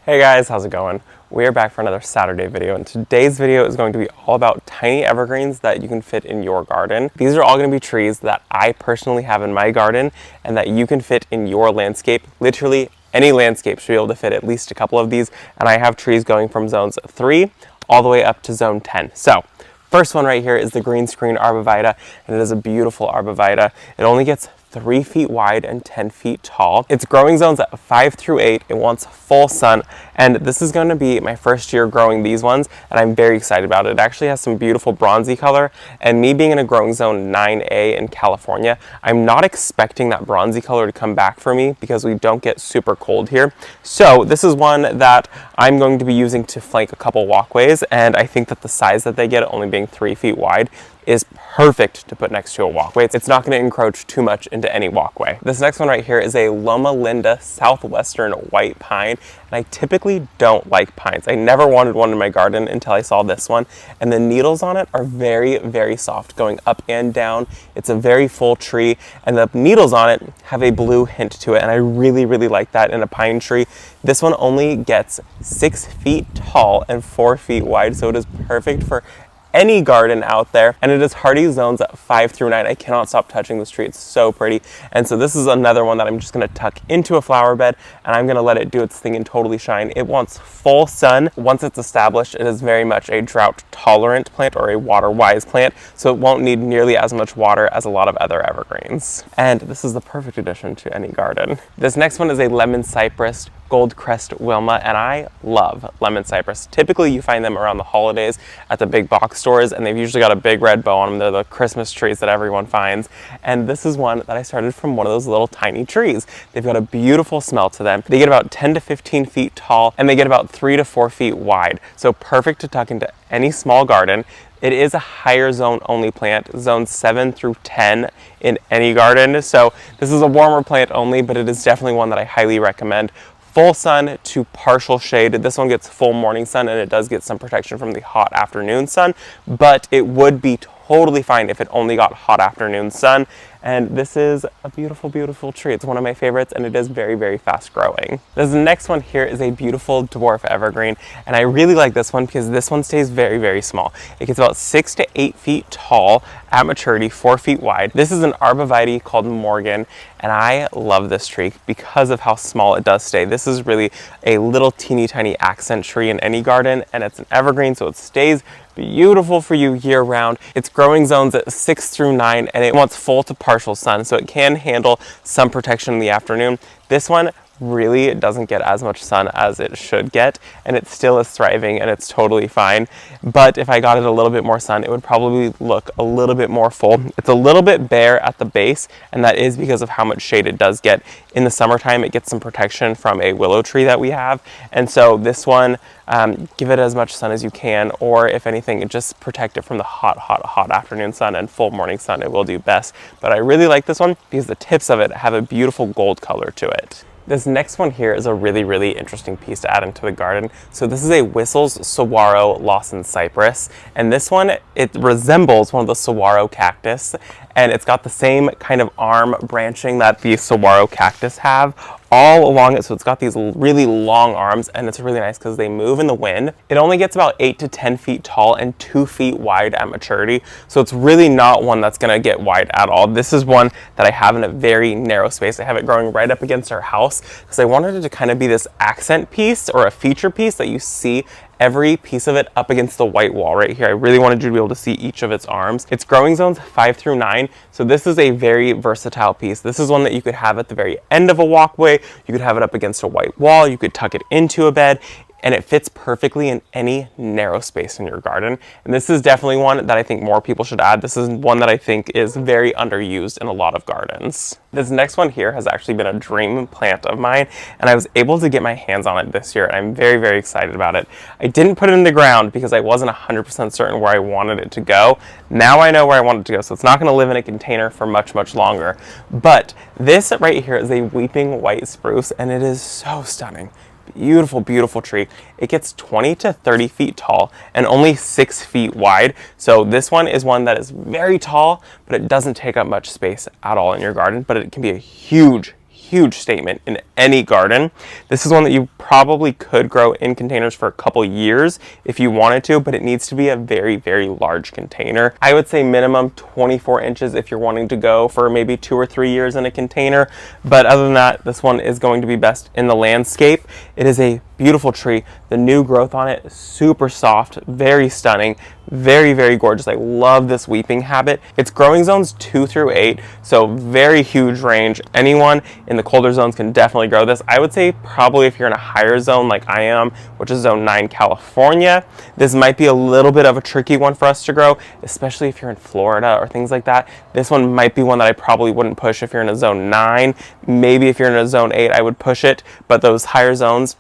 Hey guys, how's it going? We are back for another Saturday video, and today's video is going to be all about tiny evergreens that you can fit in your garden. These are all going to be trees that I personally have in my garden and that you can fit in your landscape. Literally any landscape should be able to fit at least a couple of these, and I have trees going from zones 3 all the way up to zone 10. So first one right here is the green screen Arborvitae, and it is a beautiful Arborvitae. It only gets 3 feet wide and 10 feet tall. Its growing zones at 5 through 8. It wants full sun, and this is going to be my first year growing these ones, and I'm very excited about it. It actually has some beautiful bronzy color, and me being in a growing zone 9A in California, I'm not expecting that bronzy color to come back for me because we don't get super cold here. So this is one that I'm going to be using to flank a couple walkways, and I think that the size that they get, only being 3 feet wide, is perfect to put next to a walkway. It's not going to encroach too much into any walkway. This next one right here is a Loma Linda Southwestern white pine, and I typically don't like pines. I never wanted one in my garden until I saw this one, and the needles on it are very, very soft, going up and down. It's a very full tree, and the needles on it have a blue hint to it, and I really, really like that in a pine tree. This one only gets 6 feet tall and 4 feet wide, so it is perfect for any garden out there, and it is hardy zones at 5 through 9. I cannot stop touching this tree. It's so pretty. And so this is another one that I'm just going to tuck into a flower bed, and I'm going to let it do its thing and totally shine. It wants full sun. Once it's established, it is very much a drought tolerant plant, or a water wise plant, so it won't need nearly as much water as a lot of other evergreens. And this is the perfect addition to any garden. This next one is a lemon cypress Goldcrest Wilma, and I love lemon cypress. Typically you find them around the holidays at the big box stores, and they've usually got a big red bow on them. They're the Christmas trees that everyone finds, and this is one that I started from one of those little tiny trees. They've got a beautiful smell to them. They get about 10 to 15 feet tall, and they get about 3 to 4 feet wide, so perfect to tuck into any small garden. It is a higher zone only plant, zones 7 through 10 in any garden, so this is a warmer plant only, but it is definitely one that I highly recommend. Full sun to partial shade. This one gets full morning sun, and it does get some protection from the hot afternoon sun, but it would be totally fine if it only got hot afternoon sun. And this is a beautiful, beautiful tree. It's one of my favorites, and it is very, very fast growing. This next one here is a beautiful dwarf evergreen, and I really like this one because this one stays very, very small. It gets about 6 to 8 feet tall at maturity, 4 feet wide. This is an Arborvitae called Morgan, and I love this tree because of how small it does stay. This is really a little teeny tiny accent tree in any garden, and it's an evergreen, so it stays beautiful for you year round. Its growing zones at 6 through 9, and it wants full to partial sun, so it can handle some protection in the afternoon. This one really doesn't get as much sun as it should get, and it still is thriving, and it's totally fine. But if I got it a little bit more sun, it would probably look a little bit more full. It's a little bit bare at the base, and that is because of how much shade it does get. In the summertime, it gets some protection from a willow tree that we have, and so this one, give it as much sun as you can, or if anything, just protect it from the hot afternoon sun and full morning sun. It will do best. But I really like this one because the tips of it have a beautiful gold color to it. This next one here is a really, really interesting piece to add into the garden. So this is a Wissel's Saguaro Lawson Cypress, and this one, it resembles one of the saguaro cactus, and it's got the same kind of arm branching that the saguaro cactus have all along it, so it's got these really long arms, and it's really nice because they move in the wind. It only gets about 8 to 10 feet tall and 2 feet wide at maturity, so it's really not one that's going to get wide at all. This is one that I have in a very narrow space. I have it growing right up against our house because I wanted it to kind of be this accent piece or a feature piece that you see every piece of it up against the white wall right here. I really wanted you to be able to see each of its arms. Its growing zones 5 through 9, so this is a very versatile piece. This is one that you could have at the very end of a walkway, you could have it up against a white wall, you could tuck it into a bed, and it fits perfectly in any narrow space in your garden. And this is definitely one that I think more people should add. This is one that I think is very underused in a lot of gardens. This next one here has actually been a dream plant of mine, and I was able to get my hands on it this year, and I'm very, very excited about it. I didn't put it in the ground because I wasn't 100% certain where I wanted it to go. Now I know where I want it to go, so it's not going to live in a container for much, much longer. But this right here is a weeping white spruce, and it is so stunning. Beautiful, beautiful tree. It gets 20 to 30 feet tall and only 6 feet wide. So this one is one that is very tall, but it doesn't take up much space at all in your garden, but it can be a huge, huge statement in any garden. This is one that you probably could grow in containers for a couple years if you wanted to, but it needs to be a very, very large container. I would say minimum 24 inches if you're wanting to go for maybe 2 or 3 years in a container. But other than that, this one is going to be best in the landscape. It is a beautiful tree. The new growth on it is super soft, very stunning, very, very gorgeous. I love this weeping habit. It's growing zones 2 through 8, so very huge range. Anyone in the colder zones can definitely grow this. I would say probably if you're in a higher zone like I am, which is zone 9 California, this might be a little bit of a tricky one for us to grow, especially if you're in Florida or things like that. This one might be one that I probably wouldn't push if you're in a zone 9. Maybe if you're in a zone 8, I would push it, but those higher zones,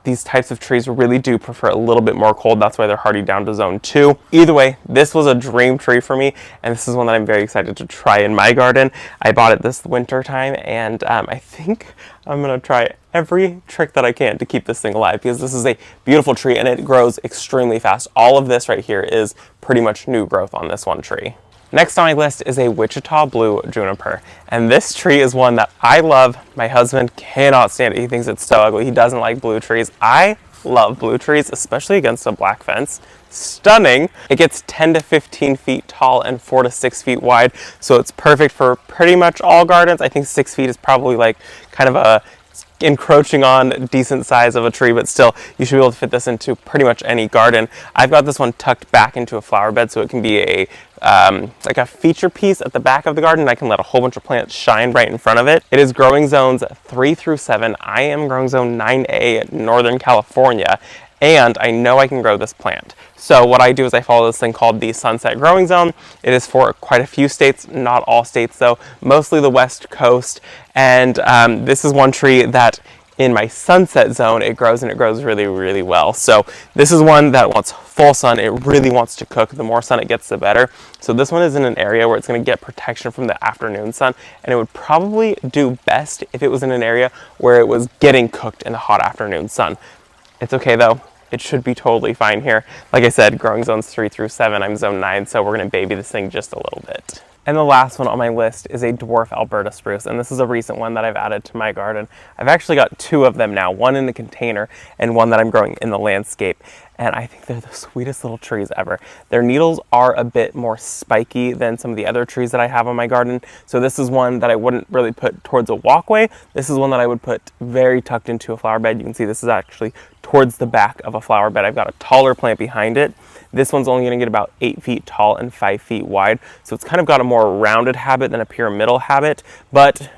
these types of trees really do prefer a little bit more cold. That's why they're hardy down to zone 2. Either way, this was a dream tree for me, and this is one that I'm very excited to try in my garden. I bought it this winter time, and I think I'm gonna try every trick that I can to keep this thing alive, because this is a beautiful tree and it grows extremely fast. All of this right here is pretty much new growth on this one tree. Next on my list is a Wichita blue juniper, and this tree is one that I love. My husband cannot stand it. He thinks it's so ugly. He doesn't like blue trees. I love blue trees, especially against a black fence. Stunning. It gets 10 to 15 feet tall and 4 to 6 feet wide, so it's perfect for pretty much all gardens. I think 6 feet is probably like kind of a encroaching on decent size of a tree, but still you should be able to fit this into pretty much any garden. I've got this one tucked back into a flower bed so it can be a like a feature piece at the back of the garden. I can let a whole bunch of plants shine right in front of it. It is growing zones 3 through 7. I am growing zone 9A, Northern California, and I know I can grow this plant. So what I do is I follow this thing called the Sunset Growing Zone. It is for quite a few states, not all states though, mostly the West Coast. And this is one tree that in my sunset zone, it grows, and it grows really, really well. So this is one that wants full sun. It really wants to cook. The more sun it gets, the better. So this one is in an area where it's going to get protection from the afternoon sun, and it would probably do best if it was in an area where it was getting cooked in the hot afternoon sun. It's okay though. It should be totally fine here. Like I said, growing zones 3 through 7, I'm zone 9, so we're gonna baby this thing just a little bit. And the last one on my list is a dwarf Alberta spruce, and this is a recent one that I've added to my garden. I've actually got 2 of them now, one in the container and one that I'm growing in the landscape. And I think they're the sweetest little trees ever. Their needles are a bit more spiky than some of the other trees that I have on my garden. So this is one that I wouldn't really put towards a walkway. This is one that I would put very tucked into a flower bed. You can see this is actually towards the back of a flower bed. I've got a taller plant behind it. This one's only gonna get about 8 feet tall and 5 feet wide. So it's kind of got a more rounded habit than a pyramidal habit, but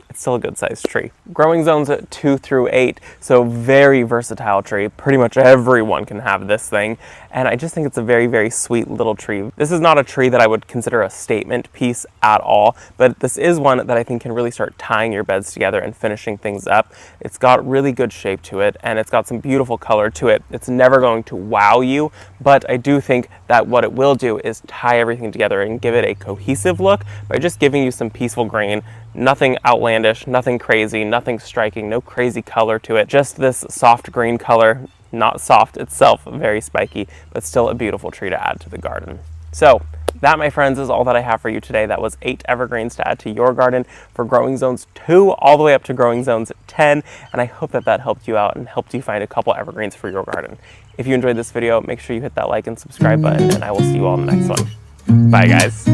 it's still a good sized tree. Growing zones 2 through 8, so very versatile tree. Pretty much everyone can have this thing, and I just think it's a very, very sweet little tree. This is not a tree that I would consider a statement piece at all, but this is one that I think can really start tying your beds together and finishing things up. It's got really good shape to it, and it's got some beautiful color to it. It's never going to wow you, but I do think that what it will do is tie everything together and give it a cohesive look by just giving you some peaceful green. Nothing outlandish, nothing crazy, nothing striking, no crazy color to it. Just this soft green color, not soft itself, very spiky, but still a beautiful tree to add to the garden. So that, my friends, is all that I have for you today. That was 8 evergreens to add to your garden for growing zones 2 all the way up to growing zones 10. And I hope that that helped you out and helped you find a couple evergreens for your garden. If you enjoyed this video, make sure you hit that like and subscribe button, and I will see you all in the next one. Bye, guys.